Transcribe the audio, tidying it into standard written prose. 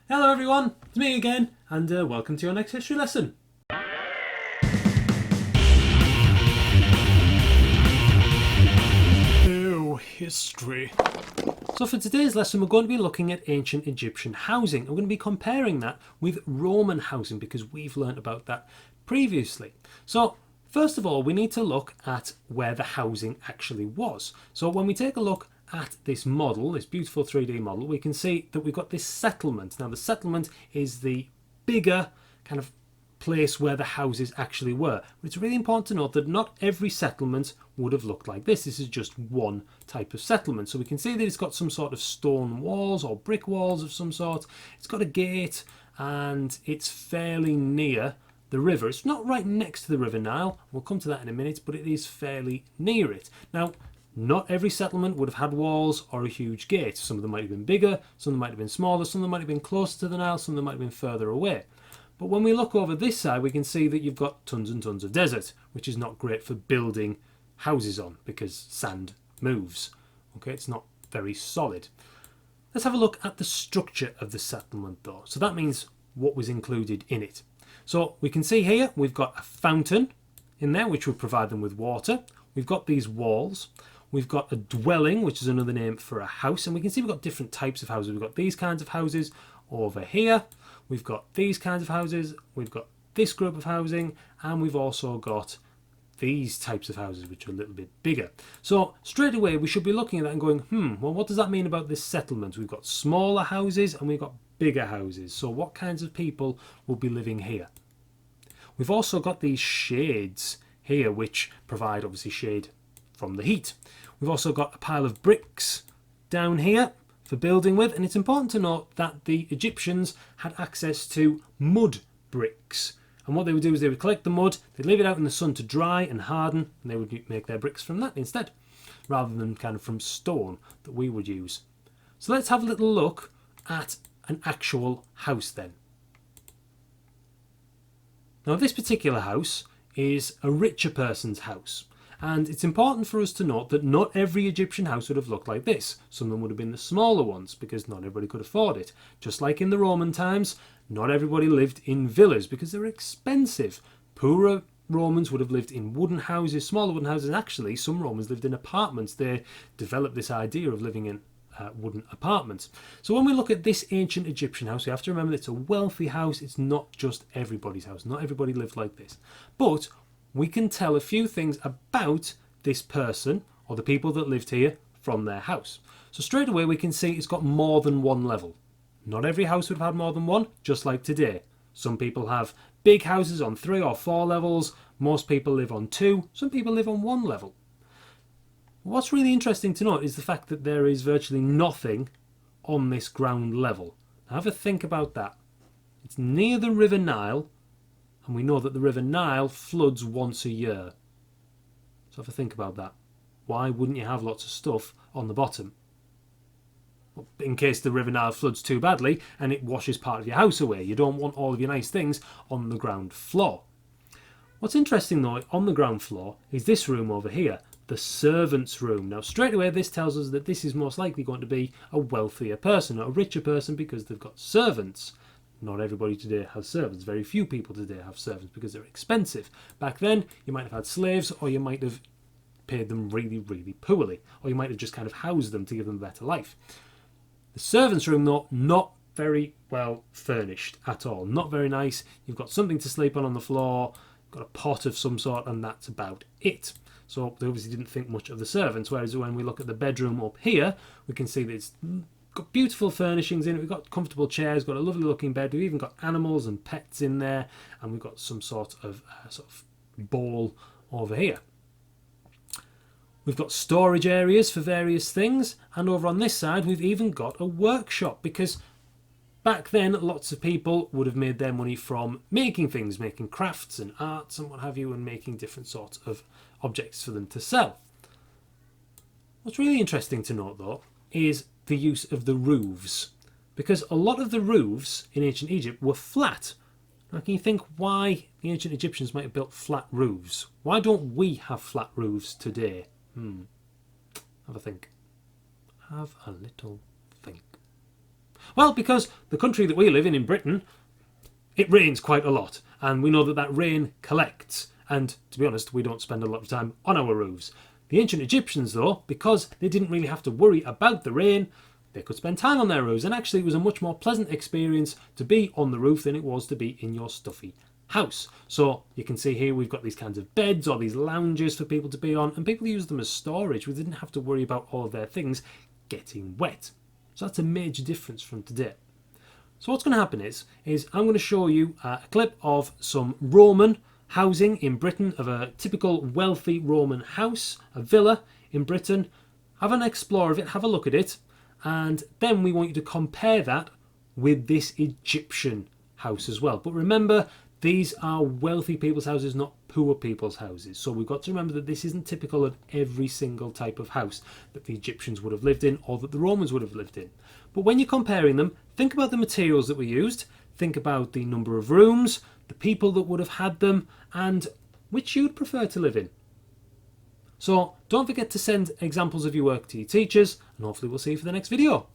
Hello everyone, it's me again, and welcome to your next history lesson. Oh, history. So for today's lesson we're going to be looking at ancient Egyptian housing. I'm going to be comparing that with Roman housing because we've learnt about that previously. So first of all we need to look at where the housing actually was. So when we take a look at this model, this beautiful 3D model, we can see that we've got this settlement. Now the settlement is the bigger kind of place where the houses actually were. But it's really important to note that not every settlement would have looked like this. This is just one type of settlement. So we can see that it's got some sort of stone walls or brick walls of some sort. It's got a gate and it's fairly near the river. It's not right next to the River Nile. We'll come to that in a minute, but it is fairly near it. Now, not every settlement would have had walls or a huge gate. Some of them might have been bigger, some of them might have been smaller, some of them might have been closer to the Nile, some of them might have been further away. But when we look over this side, we can see that you've got tons and tons of desert, which is not great for building houses on because sand moves. Okay, it's not very solid. Let's have a look at the structure of the settlement though. So that means what was included in it. So we can see here we've got a fountain in there which would provide them with water. We've got these walls. We've got a dwelling, which is another name for a house. And we can see we've got different types of houses. We've got these kinds of houses over here. We've got these kinds of houses, we've got this group of housing, and we've also got these types of houses which are a little bit bigger. So straight away we should be looking at that and going, well, what does that mean about this settlement? We've got smaller houses and we've got bigger houses. So what kinds of people will be living here? We've also got these shades here which provide obviously shade from the heat. We've also got a pile of bricks down here for building with, and it's important to note that the Egyptians had access to mud bricks, and what they would do is they would collect the mud, they'd leave it out in the sun to dry and harden, and they would make their bricks from that instead, rather than kind of from stone that we would use. So let's have a little look at an actual house then. Now this particular house is a richer person's house. And it's important for us to note that not every Egyptian house would have looked like this. Some of them would have been the smaller ones because not everybody could afford it. Just like in the Roman times, not everybody lived in villas because they were expensive. Poorer Romans would have lived in wooden houses, smaller wooden houses. And actually, some Romans lived in apartments. They developed this idea of living in wooden apartments. So when we look at this ancient Egyptian house, we have to remember that it's a wealthy house. It's not just everybody's house. Not everybody lived like this. But we can tell a few things about this person or the people that lived here from their house. So straight away we can see it's got more than one level. Not every house would have had more than one, just like today. Some people have big houses on 3 or 4 levels. Most people live on 2. Some people live on 1 level. What's really interesting to note is the fact that there is virtually nothing on this ground level. Now have a think about that. It's near the River Nile, and we know that the River Nile floods once a year. So have a think about that. Why wouldn't you have lots of stuff on the bottom? Well, in case the River Nile floods too badly and it washes part of your house away. You don't want all of your nice things on the ground floor. What's interesting though, on the ground floor is this room over here, the servants' room. Now straight away this tells us that this is most likely going to be a wealthier person, a richer person, because they've got servants. Not everybody today has servants. Very few people today have servants because they're expensive. Back then, you might have had slaves, or you might have paid them really, really poorly, or you might have just kind of housed them to give them a better life. The servants' room, though, not very well furnished at all. Not very nice. You've got something to sleep on the floor, got a pot of some sort, and that's about it. So they obviously didn't think much of the servants, whereas when we look at the bedroom up here, we can see that it's got beautiful furnishings in it. We've got comfortable chairs, got a lovely looking bed. We've even got animals and pets in there, and we've got some sort of bowl over here. We've got storage areas for various things, and over on this side we've even got a workshop, because back then lots of people would have made their money from making things, making crafts and arts and what have you, and making different sorts of objects for them to sell. What's really interesting to note though is the use of the roofs, because a lot of the roofs in ancient Egypt were flat. Now can you think why the ancient Egyptians might have built flat roofs? Why don't we have flat roofs today? Have a think. Have a little think. Well, because the country that we live in Britain, it rains quite a lot, and we know that that rain collects. And to be honest, we don't spend a lot of time on our roofs. The ancient Egyptians, though, because they didn't really have to worry about the rain, they could spend time on their roofs, and actually it was a much more pleasant experience to be on the roof than it was to be in your stuffy house. So you can see here we've got these kinds of beds or these lounges for people to be on, and people use them as storage. We didn't have to worry about all of their things getting wet. So that's a major difference from today. So what's going to happen is I'm going to show you a clip of some Roman housing in Britain, of a typical wealthy Roman house, a villa in Britain. Have an explore of it, have a look at it, and then we want you to compare that with this Egyptian house as well. But remember, these are wealthy people's houses, not poor people's houses. So we've got to remember that this isn't typical of every single type of house that the Egyptians would have lived in or that the Romans would have lived in. But when you're comparing them, think about the materials that were used, think about the number of rooms, the people that would have had them, and which you'd prefer to live in. So don't forget to send examples of your work to your teachers, and hopefully we'll see you for the next video.